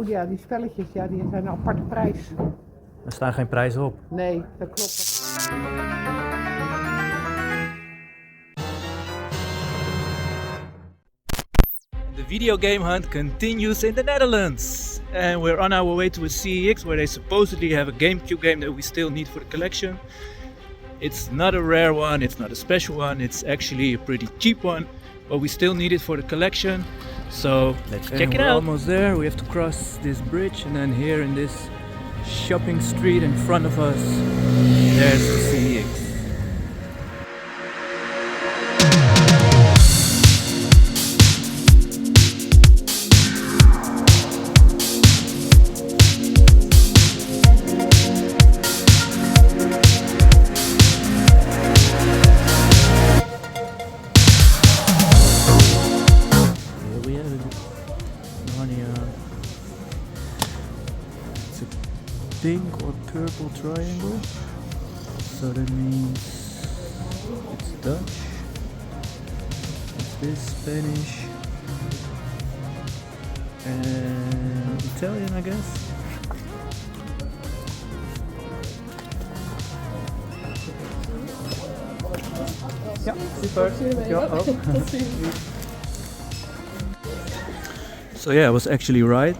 Oh ja, die spelletjes, ja, die zijn een aparte prijs. Er staan geen prijzen op. Nee, dat klopt. The video game hunt continues in the Netherlands. And we're on our way to a CEX where they supposedly have a GameCube game that we still need for the collection. It's not a rare one, it's not a special one, it's actually a pretty cheap one, but we still need it for the collection. So let's check it out. We're almost there. We have to cross this bridge, and then here in this shopping street in front of us, there's the CEX. Pink or purple triangle, so that means it's Dutch. What's this? Spanish and Italian, I guess. Ja, super. So yeah, I was actually right.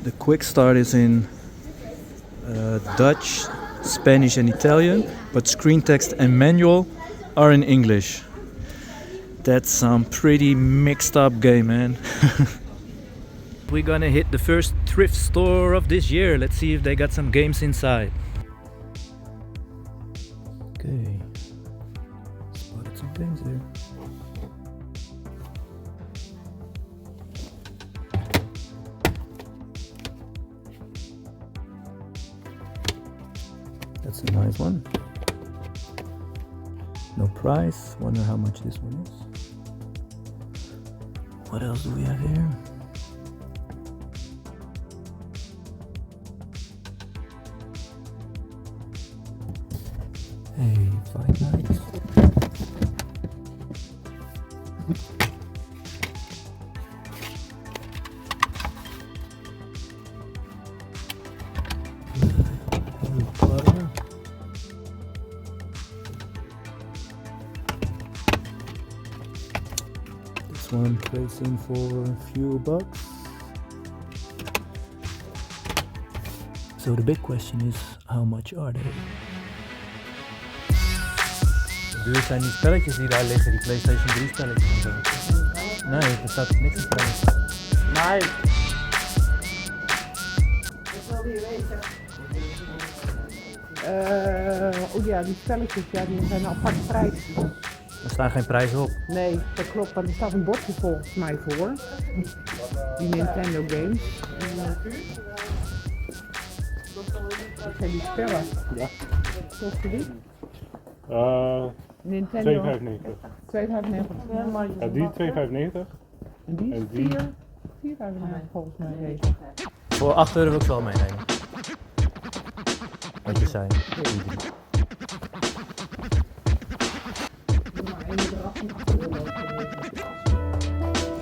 The quick start is in Dutch, Spanish and Italian, but screen text and manual are in English. That's some pretty mixed up game, man. We're gonna hit the first thrift store of this year. Let's see if they got some games inside. Okay, spotted some games there. That's a nice one. No price. Wonder how much this one is. What else do we have here? Hey, Five Nights. One plays in for a few bucks. So the big question is, how much are they? Duur zijn die spelletjes die daar liggen, die PlayStation 3 spelletjes en zo. Nee, er staat niks in prijs. Nee. Dat wil je weten. Oh ja, die spelletjes, ja, die zijn een aparte prijs. Er staan geen prijzen op. Nee, dat klopt, maar er staat een bordje volgens mij voor. Die Nintendo games. Dat zijn die spellen. Ja. Kosten die? Nintendo. 2,95. 2,95. Ja, die 2,95. En die is 4,95 volgens mij. Deze. Voor 8 euro wil ik ze wel meenemen. Wat je zei.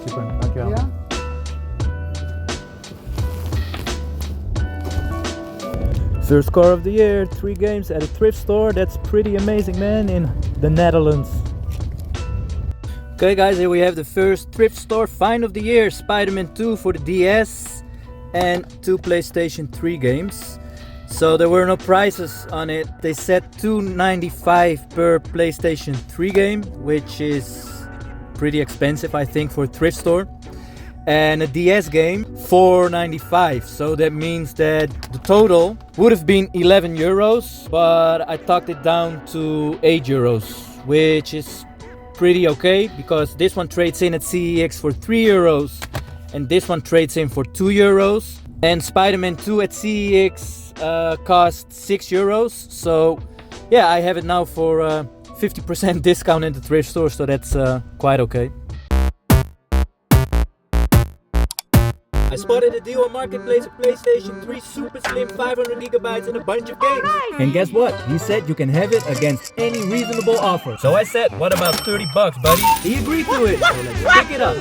Super, dankjewel. Ja. First score of the year, 3 games at a thrift store. That's pretty amazing, man, in the Netherlands. Okay guys, here we have the first thrift store find of the year. Spider-Man 2 for the DS and 2 PlayStation 3 games. So there were no prices on it. They said $2.95 per PlayStation 3 game, which is pretty expensive I think for a thrift store. And a DS game, $4.95. So that means that the total would have been 11 euros, but I talked it down to 8 euros, which is pretty okay because this one trades in at CEX for 3 euros and this one trades in for 2 euros. And Spider-Man 2 at CEX cost 6 euros. So yeah, I have it now for 50% discount in the thrift store, so that's quite okay. I spotted a deal on Marketplace of PlayStation 3 Super Slim 500 gigabytes and a bunch of games. Nice. And guess what? He said you can have it against any reasonable offer. So I said, what about 30 bucks, buddy? He agreed to it. So let's pick it up.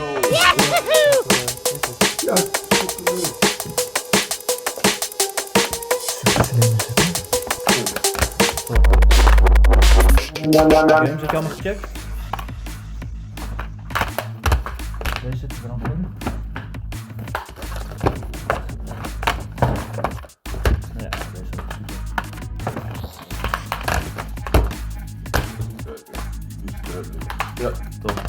Games heb je allemaal gecheckt? Deze zitten er allemaal in. Ja, deze is ook super. Ja. Top.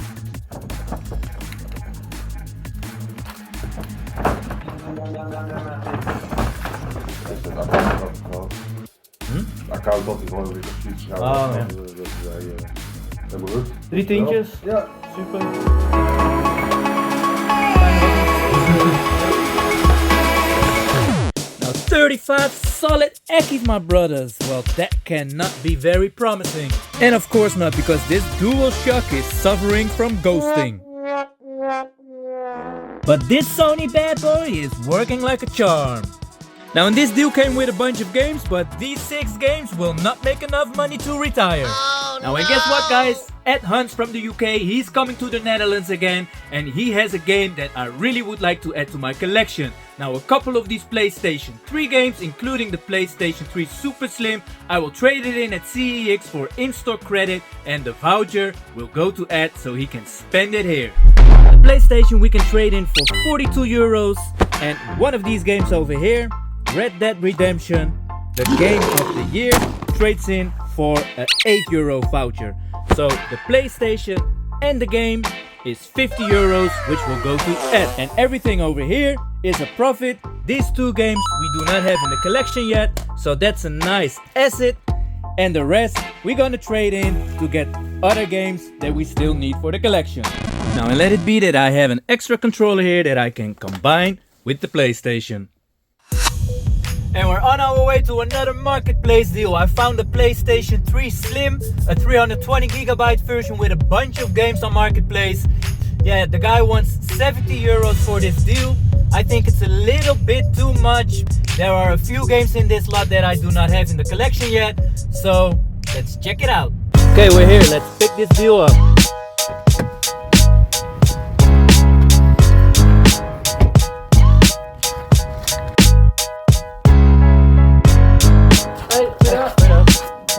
Account dat ik gewoon weer fiets. Oh, ja. Dat is helemaal goed. 3 tientjes. Ja. Super. Now 35 solid Ekkies, my brothers. Well, that cannot be very promising. And of course not, because this DualShock is suffering from ghosting. But this Sony bad boy is working like a charm. Now, in this deal came with a bunch of games, but these 6 games will not make enough money to retire. Oh, now, and guess what, guys? Ed Hunts from the UK, he's coming to the Netherlands again, and he has a game that I really would like to add to my collection. Now, a couple of these PlayStation 3 games, including the PlayStation 3 Super Slim, I will trade it in at CEX for in-store credit, and the voucher will go to Ed so he can spend it here. The PlayStation we can trade in for 42 euros, and one of these games over here, Red Dead Redemption, the game of the year, trades in for an 8 euro voucher. So the PlayStation and the game is 50 euros, which will go to Ed. And everything over here is a profit. These 2 games we do not have in the collection yet, so that's a nice asset. And the rest we're gonna trade in to get other games that we still need for the collection. Now, and let it be that I have an extra controller here that I can combine with the PlayStation. And we're on our way to another marketplace deal. I found the PlayStation 3 Slim, a 320GB version with a bunch of games on marketplace. Yeah, the guy wants 70 euros for this deal. I think it's a little bit too much. There are a few games in this lot that I do not have in the collection yet. So let's check it out. Okay, we're here. Let's pick this deal up.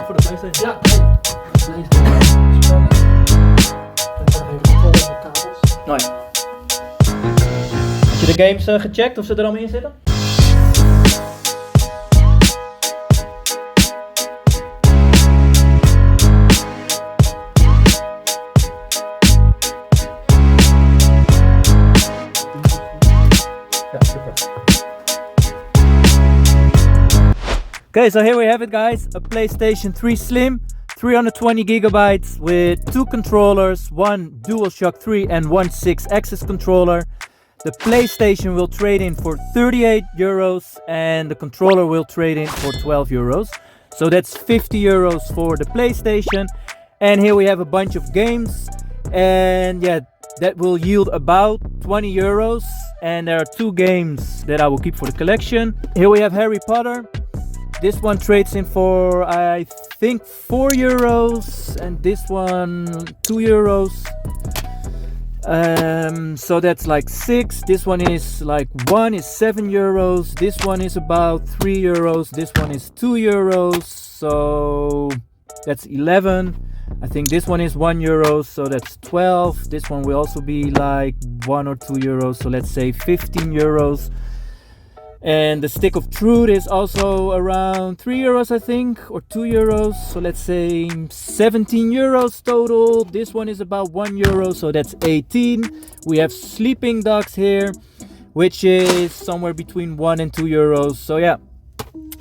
Voor de PlayStation? Ja, nee. Heb je de games gecheckt of ze er allemaal in zitten? Ja, super. Okay, so here we have it, guys. A PlayStation 3 Slim, 320GB with 2 controllers, one DualShock 3 and one 6-axis controller. The PlayStation will trade in for 38 euros and the controller will trade in for 12 euros. So that's 50 euros for the PlayStation. And here we have a bunch of games. And yeah, that will yield about 20 euros. And there are 2 games that I will keep for the collection. Here we have Harry Potter. This one trades in for, I think, 4 euros, and this one 2 euros. So that's like 6. This one is like 1 is 7 euros. This one is about 3 euros. This one is 2 euros. So that's 11. I think this one is 1 euro. So that's 12. This one will also be like 1 or 2 euros. So let's say 15 euros. And the Stick of Truth is also around 3 euros, I think, or 2 euros. So let's say 17 euros total. This one is about 1 euro, so that's 18. We have Sleeping Dogs here, which is somewhere between 1 and 2 euros. So yeah,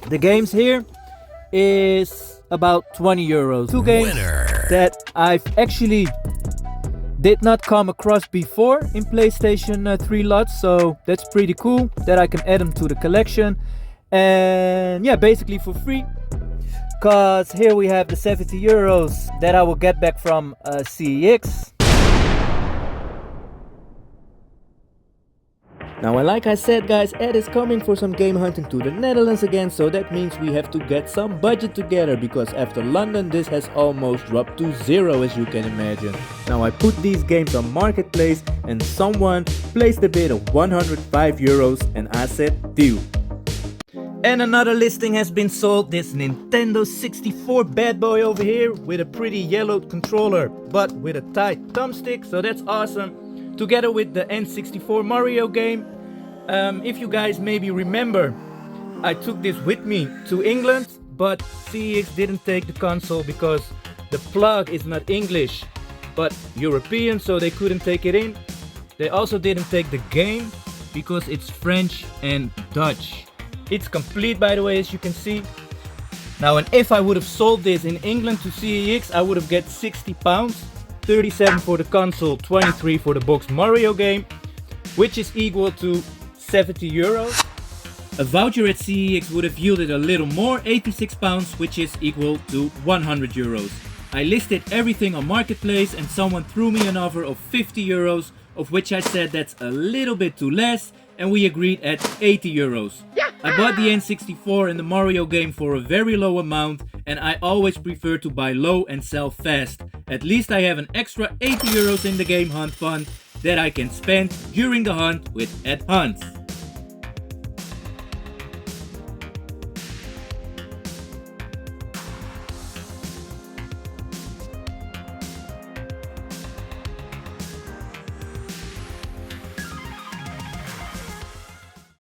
the games here is about 20 euros. 2 games that I've actually did not come across before in PlayStation 3 lots, so that's pretty cool that I can add them to the collection. And yeah, basically for free, because here we have the 70 euros that I will get back from CEX. Now, and like I said, guys, Ed is coming for some game hunting to the Netherlands again, so that means we have to get some budget together, because after London this has almost dropped to 0, as you can imagine. Now, I put these games on Marketplace and someone placed a bid of 105 euros and I said deal. And another listing has been sold, this Nintendo 64 bad boy over here with a pretty yellowed controller but with a tight thumbstick, so that's awesome. Together with the N64 Mario game. If you guys maybe remember, I took this with me to England, but CEX didn't take the console because the plug is not English but European, so they couldn't take it in. They also didn't take the game because it's French and Dutch. It's complete, by the way, as you can see. Now, and if I would have sold this in England to CEX, I would have get £60, 37 for the console, 23 for the box Mario game, which is equal to 70 euros. A voucher at CEX would have yielded a little more, £86, which is equal to 100 euros. I listed everything on Marketplace and someone threw me an offer of 50 euros, of which I said that's a little bit too less, and we agreed at 80 euros. I bought the N64 and the Mario game for a very low amount, and I always prefer to buy low and sell fast. At least I have an extra 80 euros in the game hunt fund that I can spend during the hunt with at Hunt.